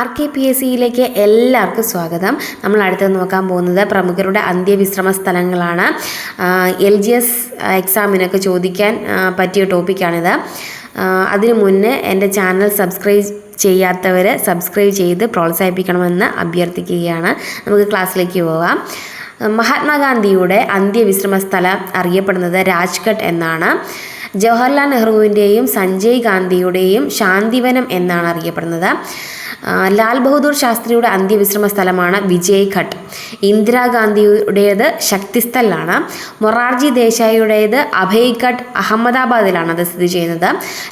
RKPSCയിലേക്ക് എല്ലാവർക്കും സ്വാഗതം. നമ്മൾ അടുത്ത് നോക്കാൻ പോകുന്നത് പ്രമുഖരുടെ അന്ത്യവിശ്രമ സ്ഥലങ്ങളാണ്. LGS എക്സാമിനൊക്കെ ചോദിക്കാൻ പറ്റിയ ടോപ്പിക്കാണിത്. അതിനു മുന്നേ എൻ്റെ ചാനൽ സബ്സ്ക്രൈബ് ചെയ്യാത്തവർ സബ്സ്ക്രൈബ് ചെയ്ത് പ്രോത്സാഹിപ്പിക്കണമെന്ന് അഭ്യർത്ഥിക്കുകയാണ്. നമുക്ക് ക്ലാസ്സിലേക്ക് പോകാം. മഹാത്മാഗാന്ധിയുടെ അന്ത്യവിശ്രമ സ്ഥലം അറിയപ്പെടുന്നത് രാജ്ഘട്ട് എന്നാണ്. ജവഹർലാൽ നെഹ്റുവിൻ്റെയും സഞ്ജയ് ഗാന്ധിയുടെയും ശാന്തിവനം എന്നാണ് അറിയപ്പെടുന്നത്. ലാൽ ബഹദൂർ ശാസ്ത്രിയുടെ അന്ത്യവിശ്രമ സ്ഥലമാണ് വിജയ്ഘട്ട്. ഇന്ദിരാഗാന്ധിയുടേത് ശക്തിസ്ഥലാണ്. മൊറാർജി ദേശായിയുടേത് അഭയ്ഘട്ട്, അഹമ്മദാബാദിലാണ് അത് സ്ഥിതി ചെയ്യുന്നത്.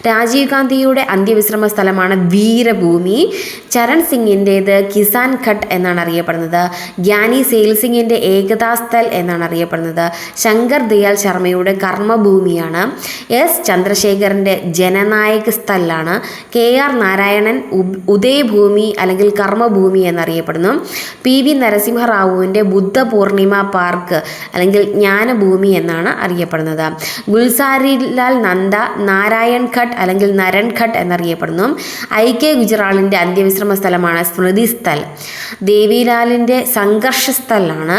രാജീവ് ഗാന്ധിയുടെ അന്ത്യവിശ്രമ സ്ഥലമാണ് വീരഭൂമി. ചരൺ സിംഗിൻ്റേത് കിസാൻ ഘട്ട് എന്നാണ് അറിയപ്പെടുന്നത്. ഗ്യാനി സെയിൽ സിംഗിൻ്റെ ഏകതാ സ്ഥൽ എന്നാണ് അറിയപ്പെടുന്നത്. ശങ്കർ ദയാൽ ശർമ്മയുടെ കർമ്മഭൂമിയാണ്. S ചന്ദ്രശേഖറിൻ്റെ ജനനായക് സ്ഥലാണ്. KR നാരായണൻ ഉദയഭൂമി അല്ലെങ്കിൽ കർമ്മഭൂമി എന്നറിയപ്പെടുന്നു. PV നരസിംഹറാവുവിൻ്റെ ബുദ്ധപൂർണിമ പാർക്ക് അല്ലെങ്കിൽ ജ്ഞാനഭൂമി എന്നാണ് അറിയപ്പെടുന്നത്. ഗുൽസാരിലാൽ നന്ദ നാരായൺ ഘട്ട് അല്ലെങ്കിൽ നരൺ ഘട്ട് എന്നറിയപ്പെടുന്നു. IK ഗുജറാളിൻ്റെ അന്ത്യവിശ്രമ സ്ഥലമാണ് സ്മൃതി സ്ഥൽ. ദേവിലാലിൻ്റെ സംഘർഷ സ്ഥലാണ്.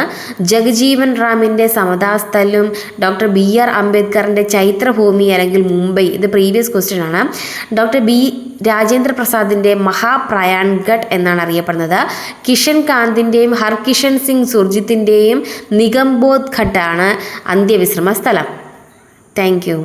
ജഗജീവൻ റാമിൻ്റെ സമതാ സ്ഥലും ഡോക്ടർ BR അംബേദ്കറിൻ്റെ ചൈത്രഭൂമി അല്ലെങ്കിൽ മുംബൈ, ഇത് പ്രീവിയസ് ക്വസ്റ്റ്യൻ ആണ്. ഡോക്ടർ B രാജേന്ദ്ര പ്രസാദിൻ്റെ മഹാപ്രയാൺഘട്ട് എന്നാണ് അറിയപ്പെടുന്നത്. കിഷൻ കാന്തിൻ്റെയും ഹർകിഷൻ സിംഗ് സുർജിത്തിൻ്റെയും നിഗംബോധ് ഘട്ടാണ് അന്ത്യവിശ്രമ സ്ഥലം. Thank you.